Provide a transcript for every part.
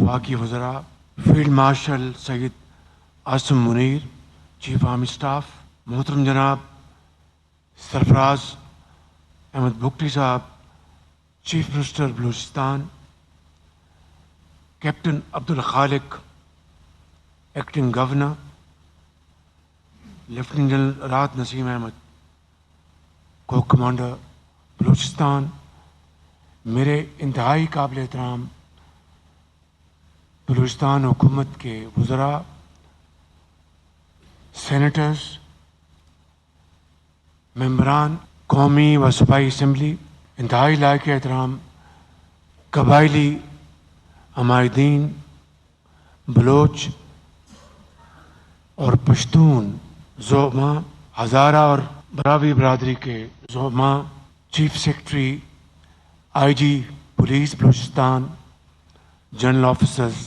وفاقی وزراء، field marshal Syed Asim Munir, chief army staff, محترم جناب سرفراز احمد بگٹی صاحب، chief minister Balochistan, captain Abdul Khaliq acting governor, lieutenant general رات نسیم احمد کو کمانڈر بلوچستان، میرے انتہائی قابل احترام بلوچستان حکومت کے وزراء، سینیٹرز، ممبران قومی و صوبائی اسمبلی، انتہائی لائق احترام قبائلی عمائدین، بلوچ اور پشتون زعما، ہزارہ اور براوی برادری کے زعما، chief secretary, I G police Balochistan, general officers,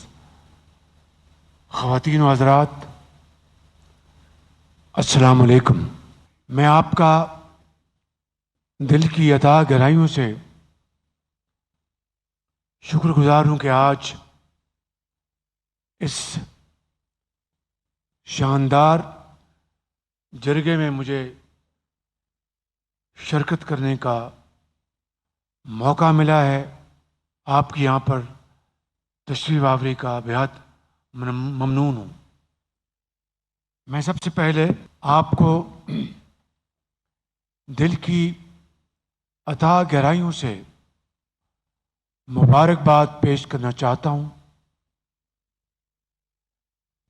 خواتین و حضرات، السلام علیکم۔ میں آپ کا دل کی اتھاہ گہرائیوں سے شکر گزار ہوں کہ آج اس شاندار جرگے میں مجھے شرکت کرنے کا موقع ملا ہے۔ آپ کی یہاں پر تشریف آوری کا بہت ممنون ہوں۔ میں سب سے پہلے آپ کو دل کی اتھاہ گہرائیوں سے مبارکباد پیش کرنا چاہتا ہوں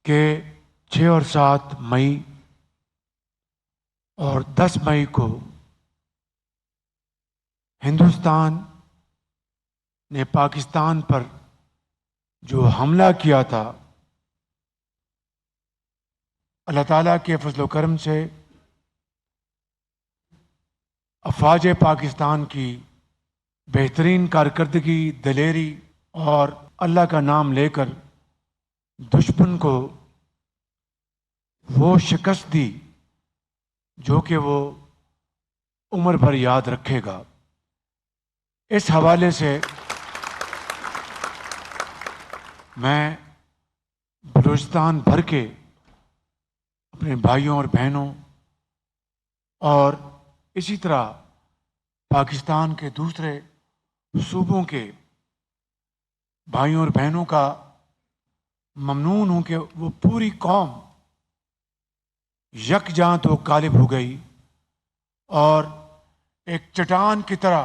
کہ 6 اور 7 مئی اور 10 مئی کو ہندوستان نے پاکستان پر جو حملہ کیا تھا، اللہ تعالیٰ کے فضل و کرم سے افواج پاکستان کی بہترین کارکردگی، دلیری اور اللہ کا نام لے کر دشمن کو وہ شکست دی جو کہ وہ عمر بھر یاد رکھے گا۔ اس حوالے سے میں بلوچستان بھر کے اپنے بھائیوں اور بہنوں اور اسی طرح پاکستان کے دوسرے صوبوں کے بھائیوں اور بہنوں کا ممنون ہوں کہ وہ پوری قوم یکجاں تو غالب ہو گئی اور ایک چٹان کی طرح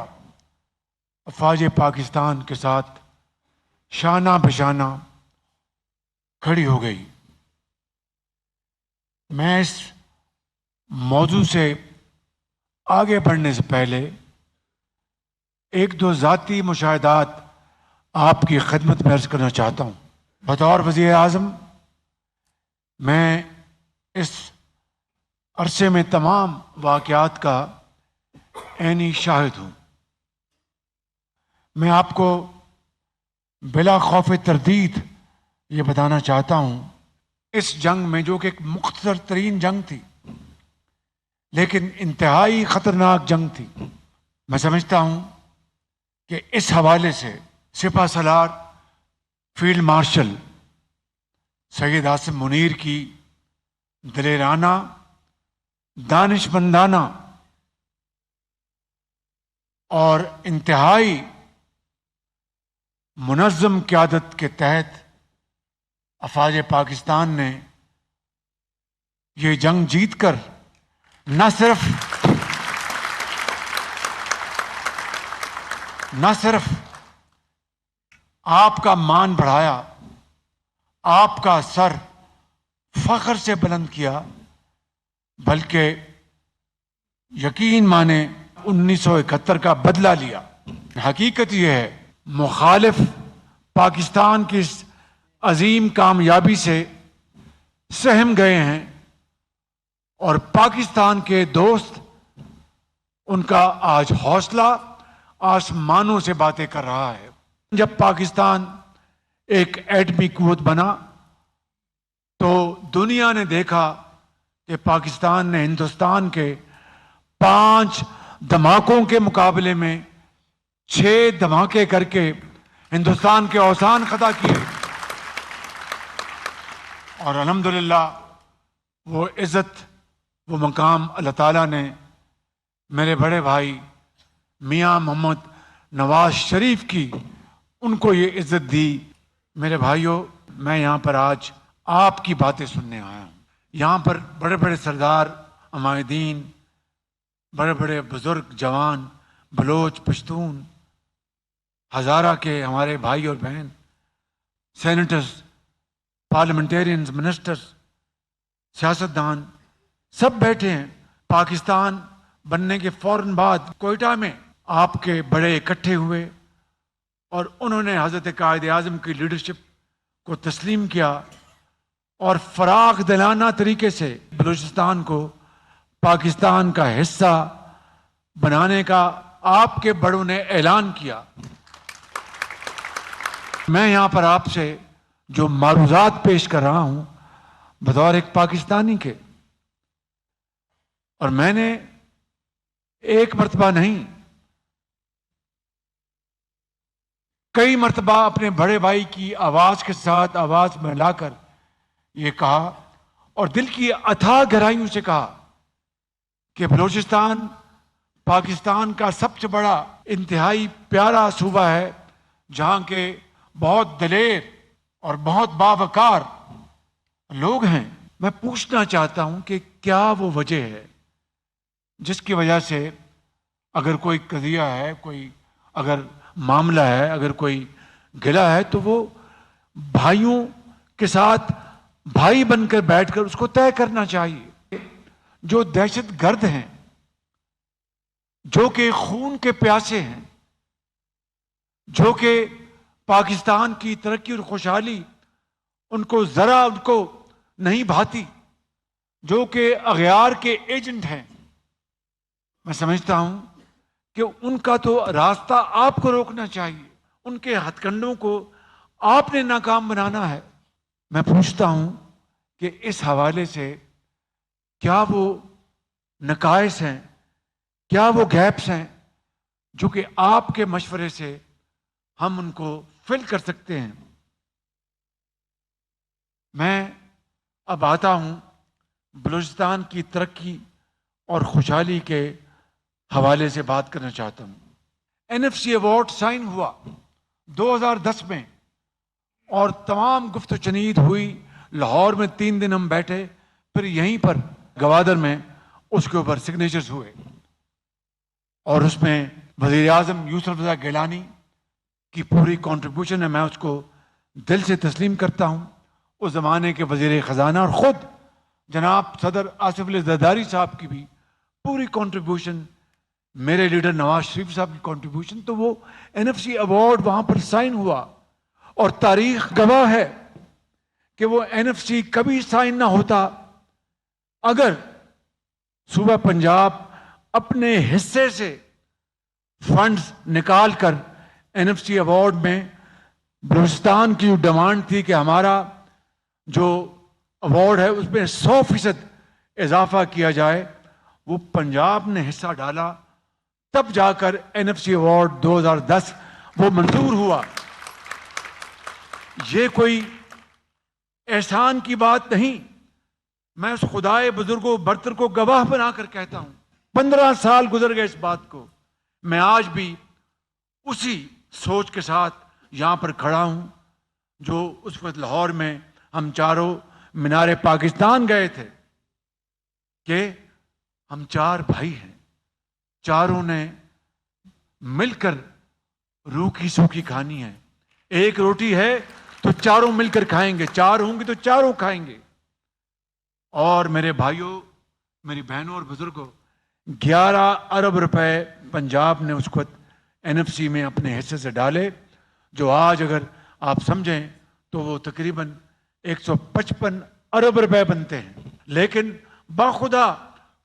افواج پاکستان کے ساتھ شانہ بشانہ کھڑی ہو گئی۔ میں اس موضوع سے آگے بڑھنے سے پہلے ایک دو ذاتی مشاہدات آپ کی خدمت میں عرض کرنا چاہتا ہوں۔ بطور وزیر اعظم میں اس عرصے میں تمام واقعات کا عینی شاہد ہوں۔ میں آپ کو بلا خوف تردید یہ بتانا چاہتا ہوں، اس جنگ میں جو کہ ایک مختصر ترین جنگ تھی لیکن انتہائی خطرناک جنگ تھی، میں سمجھتا ہوں کہ اس حوالے سے سپہ سالار فیلڈ مارشل سید عاصم منیر کی دلیرانہ، دانشمندانہ اور انتہائی منظم قیادت کے تحت افواج پاکستان نے یہ جنگ جیت کر نہ صرف آپ کا مان بڑھایا، آپ کا سر فخر سے بلند کیا، بلکہ یقین مانے 1971 کا بدلہ لیا۔ حقیقت یہ ہے مخالف پاکستان کی اس عظیم کامیابی سے سہم گئے ہیں اور پاکستان کے دوست ان کا آج حوصلہ آسمانوں سے باتیں کر رہا ہے۔ جب پاکستان ایک ایٹمی قوت بنا تو دنیا نے دیکھا کہ پاکستان نے ہندوستان کے 5 دھماکوں کے مقابلے میں 6 دھماکے کر کے ہندوستان کے اوزان خطا کیے اور الحمدللہ وہ عزت، وہ مقام اللہ تعالیٰ نے میرے بڑے بھائی میاں محمد نواز شریف کی ان کو یہ عزت دی۔ میرے بھائیوں، میں یہاں پر آج آپ کی باتیں سننے آیا ہوں۔ یہاں پر بڑے بڑے سردار، عمائدین، بڑے بڑے بزرگ، جوان، بلوچ، پشتون، ہزارہ کے ہمارے بھائی اور بہن، سینیٹرز، پارلیمنٹیرینز، منسٹرز، سیاستدان، سب بیٹھے ہیں۔ پاکستان بننے کے فوراً بعد کوئٹہ میں آپ کے بڑے اکٹھے ہوئے اور انہوں نے حضرت قائد اعظم کی لیڈرشپ کو تسلیم کیا اور فراخ دلانہ طریقے سے بلوچستان کو پاکستان کا حصہ بنانے کا آپ کے بڑوں نے اعلان کیا۔ میں یہاں پر آپ سے جو معروضات پیش کر رہا ہوں بطور ایک پاکستانی کے، اور میں نے ایک مرتبہ نہیں کئی مرتبہ اپنے بڑے بھائی کی آواز کے ساتھ آواز میں لا کر یہ کہا اور دل کی اتھاہ گہرائیوں سے کہا کہ بلوچستان پاکستان کا سب سے بڑا انتہائی پیارا صوبہ ہے، جہاں کے بہت دلیر اور بہت باوقار لوگ ہیں۔ میں پوچھنا چاہتا ہوں کہ کیا وہ وجہ ہے جس کی وجہ سے اگر کوئی قضیہ ہے، کوئی اگر معاملہ ہے، اگر کوئی گلہ ہے تو وہ بھائیوں کے ساتھ بھائی بن کر بیٹھ کر اس کو طے کرنا چاہیے۔ جو دہشت گرد ہیں، جو کہ خون کے پیاسے ہیں، جو کہ پاکستان کی ترقی اور خوشحالی ان کو ذرا ان کو نہیں بھاتی، جو کہ اغیار کے ایجنٹ ہیں، میں سمجھتا ہوں کہ ان کا تو راستہ آپ کو روکنا چاہیے، ان کے ہتھ کنڈوں کو آپ نے ناکام بنانا ہے۔ میں پوچھتا ہوں کہ اس حوالے سے کیا وہ نقائص ہیں، کیا وہ گیپس ہیں جو کہ آپ کے مشورے سے ہم ان کو فل کر سکتے ہیں۔ میں اب آتا ہوں بلوچستان کی ترقی اور خوشحالی کے حوالے سے بات کرنا چاہتا ہوں۔ NFC ایوارڈ سائن ہوا 2010 میں اور تمام گفت و شنید ہوئی، لاہور میں 3 دن ہم بیٹھے، پھر یہیں پر گوادر میں اس کے اوپر سگنیچرز ہوئے، اور اس میں وزیر اعظم یوسف رضا گیلانی کی پوری کنٹریبیوشن ہے، میں اس کو دل سے تسلیم کرتا ہوں۔ اس زمانے کے وزیر خزانہ اور خود جناب صدر آصف علی زرداری صاحب کی بھی پوری کنٹریبیوشن، میرے لیڈر نواز شریف صاحب کی کنٹریبیوشن، تو وہ NFC ایوارڈ وہاں پر سائن ہوا، اور تاریخ گواہ ہے کہ وہ NFC کبھی سائن نہ ہوتا اگر صوبہ پنجاب اپنے حصے سے فنڈز نکال کر NFC ایوارڈ میں بلوچستان کی ڈیمانڈ تھی کہ ہمارا جو ایوارڈ ہے اس میں 100% اضافہ کیا جائے، وہ پنجاب نے حصہ ڈالا، تب جا کر NFC ایوارڈ 2010 وہ منظور ہوا۔ یہ کوئی احسان کی بات نہیں، میں اس خدائے بزرگ و برتر کو گواہ بنا کر کہتا ہوں۔ 15 سال گزر گئے اس بات کو، میں آج بھی اسی سوچ کے ساتھ یہاں پر کھڑا ہوں جو اس وقت لاہور میں ہم چاروں مینار پاکستان گئے تھے، کہ ہم 4 بھائی ہیں، چاروں نے مل کر روکھی سوکھی کھانی ہے، ایک روٹی ہے تو چاروں مل کر کھائیں گے، 4 ہوں گے تو چاروں کھائیں گے۔ اور میرے بھائیوں، میری بہنوں اور بزرگوں، 11 ارب روپے پنجاب نے اس وقت NFC میں اپنے حصے سے ڈالے، جو آج اگر آپ سمجھیں تو وہ تقریباً 155 ارب روپے بنتے ہیں۔ لیکن باخدا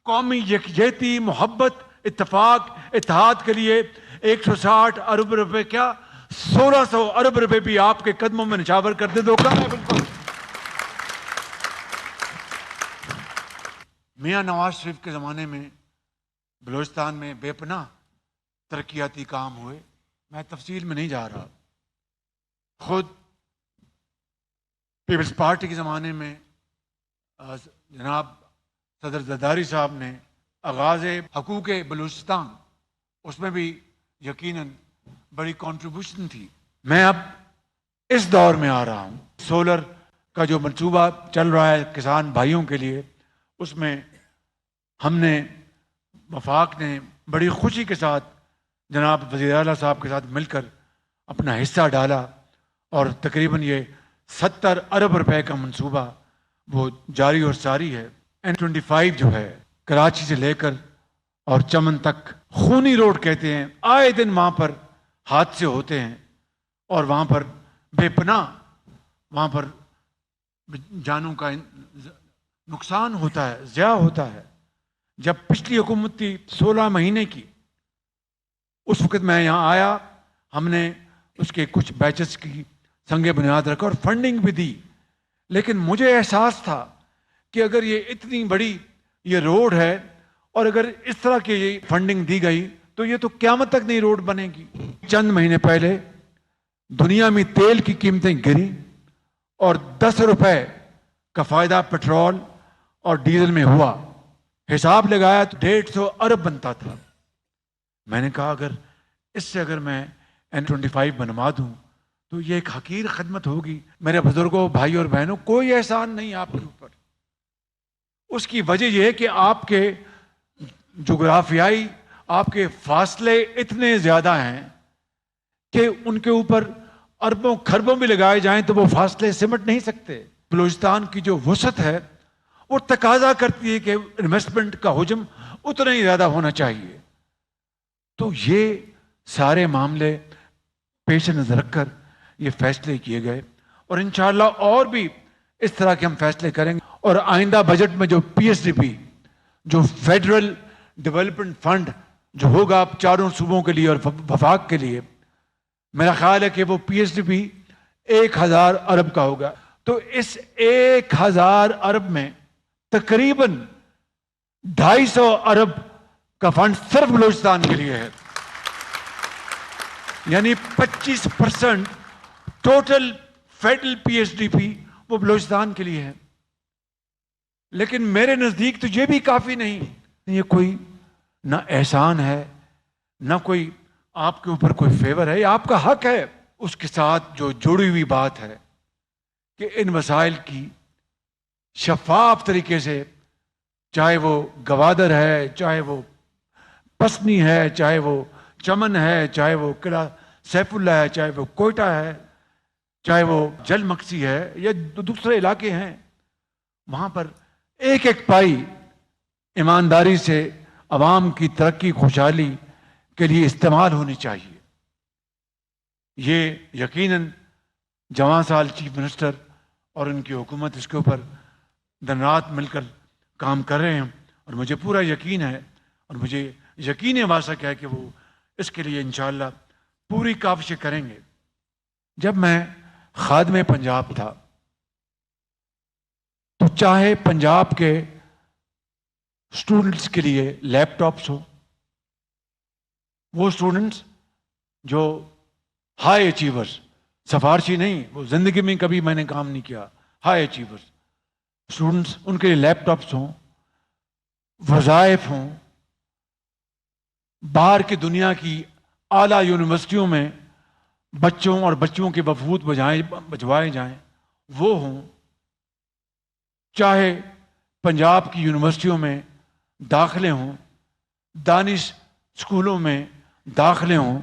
قومی یکجہتی، محبت، اتفاق، اتحاد کے لیے 160 ارب روپے کیا 1600 ارب روپے بھی آپ کے قدموں میں نچھاور کر دے تو کم ہے بالکل۔ میاں نواز شریف کے زمانے میں بلوچستان میں بے پناہ ترقیاتی کام ہوئے، میں تفصیل میں نہیں جا رہا، خود پیپلز پارٹی کے زمانے میں جناب صدر زرداری صاحب نے آغاز حقوق بلوچستان، اس میں بھی یقیناً بڑی کنٹریبیوشن تھی. میں اب اس دور میں آ رہا ہوں، سولر کا جو منصوبہ چل رہا ہے کسان بھائیوں کے لیے، اس میں ہم نے وفاق نے بڑی خوشی کے ساتھ جناب وزیر اعلیٰ صاحب کے ساتھ مل کر اپنا حصہ ڈالا، اور تقریباً یہ 70 ارب روپے کا منصوبہ وہ جاری اور ساری ہے. N25 جو ہے کراچی سے لے کر اور چمن تک خونی روڈ کہتے ہیں، آئے دن وہاں پر حادثے ہوتے ہیں اور وہاں پر بے پناہ وہاں پر جانوں کا نقصان ہوتا ہے، ضیاع ہوتا ہے. جب پچھلی حکومت تھی 16 مہینے کی، اس وقت میں یہاں آیا، ہم نے اس کے کچھ بیچز کی سنگ بنیاد رکھا اور فنڈنگ بھی دی. لیکن مجھے احساس تھا کہ اگر یہ اتنی بڑی یہ روڈ ہے اور اگر اس طرح کی یہ فنڈنگ دی گئی تو یہ تو قیامت تک نہیں روڈ بنے گی. چند مہینے پہلے دنیا میں تیل کی قیمتیں گری اور 10 روپے کا فائدہ پٹرول اور ڈیزل میں ہوا. حساب لگایا تو 150 ارب بنتا تھا. میں نے کہا اگر میں N25 بنوا دوں تو یہ ایک حقیر خدمت ہوگی. میرے بزرگوں، بھائی اور بہنوں، کوئی احسان نہیں آپ کے اوپر. اس کی وجہ یہ ہے کہ آپ کے جغرافیائی آپ کے فاصلے اتنے زیادہ ہیں کہ ان کے اوپر اربوں کھربوں بھی لگائے جائیں تو وہ فاصلے سمٹ نہیں سکتے. بلوچستان کی جو وسعت ہے وہ تقاضا کرتی ہے کہ انویسٹمنٹ کا حجم اتنا ہی زیادہ ہونا چاہیے. تو یہ سارے معاملے پیش نظر رکھ کر یہ فیصلے کیے گئے اور انشاءاللہ اور بھی اس طرح کے ہم فیصلے کریں گے. اور آئندہ بجٹ میں جو PSDP جو فیڈرل ڈیولپمنٹ فنڈ جو ہوگا چاروں صوبوں کے لیے اور وفاق کے لیے، میرا خیال ہے کہ وہ PSDP 1000 ارب کا ہوگا. تو اس 1000 ارب میں تقریباً 250 ارب کا فنڈ صرف بلوچستان کے لیے ہے، یعنی 25% ٹوٹل فیڈرل PSDP وہ بلوچستان کے لیے ہے. لیکن میرے نزدیک تو یہ بھی کافی نہیں. یہ کوئی نہ احسان ہے، نہ کوئی آپ کے اوپر کوئی فیور ہے، یہ آپ کا حق ہے. اس کے ساتھ جو جڑی ہوئی بات ہے کہ ان وسائل کی شفاف طریقے سے، چاہے وہ گوادر ہے، چاہے وہ پسنی ہے، چاہے وہ چمن ہے، چاہے وہ قلعہ سیف اللہ ہے، چاہے وہ کوئٹہ ہے، چاہے وہ جل مکسی ہے یا دوسرے علاقے ہیں، وہاں پر ایک ایک پائی ایمانداری سے عوام کی ترقی خوشحالی کے لیے استعمال ہونی چاہیے. یہ یقیناً جوان سال چیف منسٹر اور ان کی حکومت اس کے اوپر دن رات مل کر کام کر رہے ہیں اور مجھے پورا یقین ہے اور مجھے یقین واثق ہے کہ وہ اس کے لیے انشاءاللہ پوری کاوشیں کریں گے. جب میں خادم پنجاب تھا تو چاہے پنجاب کے اسٹوڈنٹس کے لیے لیپ ٹاپس ہو، وہ اسٹوڈنٹس جو ہائی اچیورز، سفارشی نہیں، وہ زندگی میں کبھی میں نے کام نہیں کیا، ہائی اچیورز اسٹوڈنٹس، ان کے لیے لیپ ٹاپس ہوں، وظائف ہوں، باہر کی دنیا کی اعلیٰ یونیورسٹیوں میں بچوں اور بچوں کے وفود بھجوائے جائیں وہ ہوں، چاہے پنجاب کی یونیورسٹیوں میں داخلے ہوں، دانش اسکولوں میں داخلے ہوں.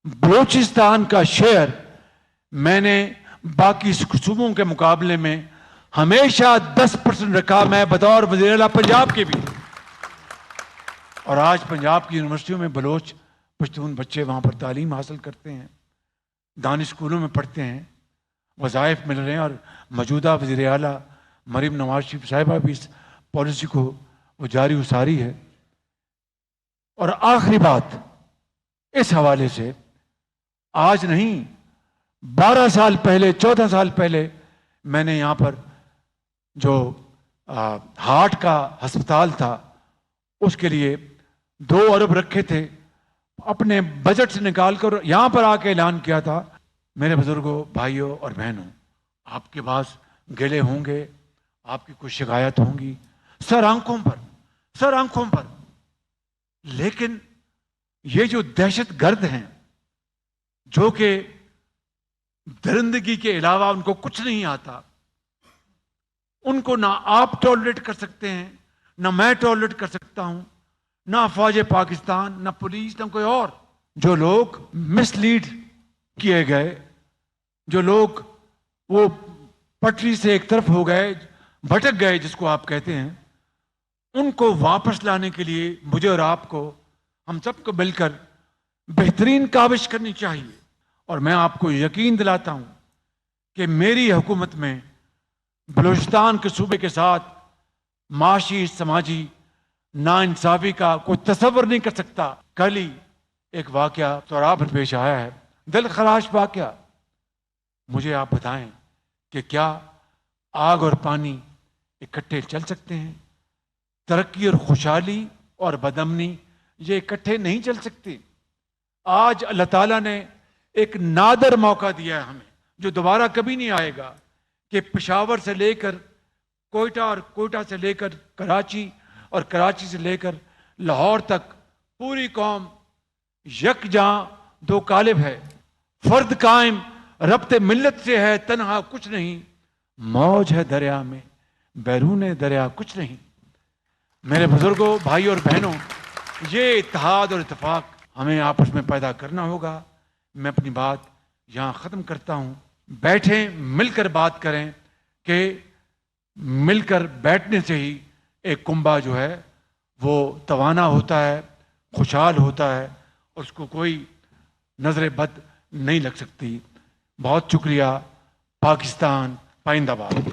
بلوچستان کا شیئر میں نے باقی صوبوں کے مقابلے میں ہمیشہ 10% رکھا، میں بطور وزیر اعلیٰ پنجاب کے بھی. اور آج پنجاب کی یونیورسٹیوں میں بلوچ پشتون بچے وہاں پر تعلیم حاصل کرتے ہیں، دانش اسکولوں میں پڑھتے ہیں، وظائف مل رہے ہیں. اور موجودہ وزیر اعلیٰ مریم نواز شریف صاحبہ بھی اس پالیسی کو وہ جاری اساری ہے. اور آخری بات اس حوالے سے، آج نہیں 12 سال پہلے 14 سال پہلے میں نے یہاں پر جو ہارٹ کا ہسپتال تھا اس کے لیے 2 ارب رکھے تھے، اپنے بجٹ سے نکال کر یہاں پر آ کے اعلان کیا تھا. میرے بزرگوں، بھائیوں اور بہنوں، آپ کے پاس گلے ہوں گے, آپ کی کوئی شکایت ہوں گی, سر آنکھوں پر. لیکن یہ جو دہشت گرد ہیں جو کہ درندگی کے علاوہ ان کو کچھ نہیں آتا, ان کو نہ آپ ٹالریٹ کر سکتے ہیں, نہ میں ٹالریٹ کر سکتا ہوں, نہ فوج پاکستان, نہ پولیس, نہ کوئی اور. جو لوگ مس لیڈ کیے گئے, جو لوگ وہ پٹری سے ایک طرف ہو گئے, بھٹک گئے جس کو آپ کہتے ہیں, ان کو واپس لانے کے لیے مجھے اور آپ کو, ہم سب کو مل کر بہترین کاوش کرنی چاہیے. اور میں آپ کو یقین دلاتا ہوں کہ میری حکومت میں بلوچستان کے صوبے کے ساتھ معاشی سماجی ناانصافی کا کوئی تصور نہیں کر سکتا. کل ہی ایک واقعہ سوراب پر پیش آیا ہے, دل خراش واقعہ. مجھے آپ بتائیں کہ کیا آگ اور پانی اکٹھے چل سکتے ہیں؟ ترقی اور خوشحالی اور بدامنی یہ اکٹھے نہیں چل سکتے. آج اللہ تعالیٰ نے ایک نادر موقع دیا ہے ہمیں, جو دوبارہ کبھی نہیں آئے گا, کہ پشاور سے لے کر کوئٹہ اور کوئٹہ سے لے کر کراچی اور کراچی سے لے کر لاہور تک پوری قوم یکجاں دو قالب ہے. فرد قائم ربط ملت سے ہے, تنہا کچھ نہیں, موج ہے دریا میں بیرون دریا کچھ نہیں. میرے بزرگوں, بھائی اور بہنوں, یہ اتحاد اور اتفاق ہمیں آپس میں پیدا کرنا ہوگا. میں اپنی بات یہاں ختم کرتا ہوں. بیٹھیں, مل کر بات کریں, کہ مل کر بیٹھنے سے ہی ایک کنبہ جو ہے وہ توانا ہوتا ہے, خوشحال ہوتا ہے, اور اس کو کوئی نظر بد نہیں لگ سکتی. بہت شکریہ. پاکستان پائندہ باد.